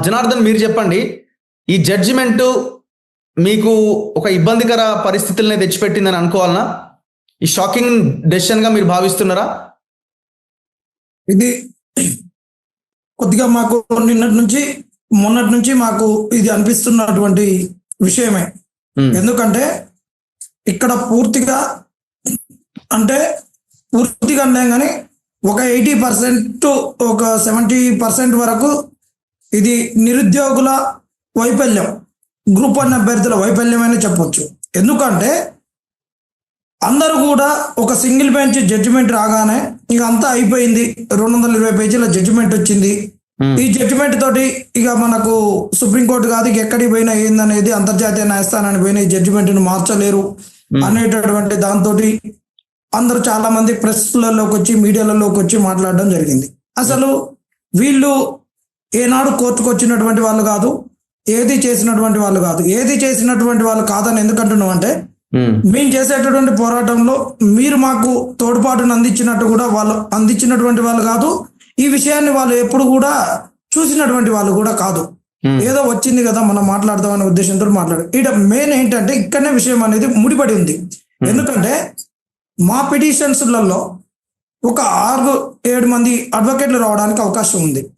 జనార్దన్ మీరు చెప్పండి. ఈ జడ్జిమెంటు మీకు ఒక ఇబ్బందికర పరిస్థితుల్ని తెచ్చిపెట్టిందని అనుకోవాలనా? ఈ షాకింగ్ డెసిషన్‌గా మీరు భావిస్తున్నారా? ఇది కొద్దిగా మాకు నిన్నటి నుంచి మొన్నటి నుంచి మాకు ఇది అనిపిస్తున్నటువంటి విషయమే. ఎందుకంటే ఇక్కడ పూర్తిగా అన్నాం కానీ ఒక 80% ఒక 70% వరకు ఇది నిరుద్యోగుల వైఫల్యం, గ్రూప్ 1 అభ్యర్థుల వైఫల్యం అని చెప్పొచ్చు. ఎందుకంటే అందరూ కూడా ఒక సింగిల్ బెంచ్ జడ్జిమెంట్ రాగానే ఇక అంతా అయిపోయింది, 220 పేజీల జడ్జిమెంట్ వచ్చింది. ఈ జడ్జిమెంట్ తోటి ఇక మనకు సుప్రీంకోర్టు కాదు ఇక ఎక్కడికి పోయినా ఏందనేది అంతర్జాతీయ న్యాయస్థానానికి పోయిన ఈ జడ్జిమెంట్ను మార్చలేరు అనేటటువంటి దాంతో అందరూ చాలా మంది ప్రెస్లలోకి వచ్చి మీడియాలలోకి వచ్చి మాట్లాడడం జరిగింది. అసలు వీళ్ళు ఏనాడు కోర్టుకు వచ్చినటువంటి వాళ్ళు కాదు, ఏది చేసినటువంటి వాళ్ళు కాదని ఎందుకంటున్నాం అంటే మేము చేసేటటువంటి పోరాటంలో మీరు మాకు తోడ్పాటును అందించినట్టు కూడా వాళ్ళు అందించినటువంటి వాళ్ళు కాదు. ఈ విషయాన్ని వాళ్ళు ఎప్పుడు కూడా చూసినటువంటి వాళ్ళు కూడా కాదు. ఏదో వచ్చింది కదా మనం మాట్లాడదామనే ఉద్దేశంతో మాట్లాడారు. ఇక్కడ మెయిన్ ఏంటంటే ఇక్కడనే విషయం అనేది ముడిపడి ఉంది. ఎందుకంటే మా పిటిషన్స్లలో ఒక 6-7 మంది అడ్వకేట్లు రావడానికి అవకాశం ఉంది.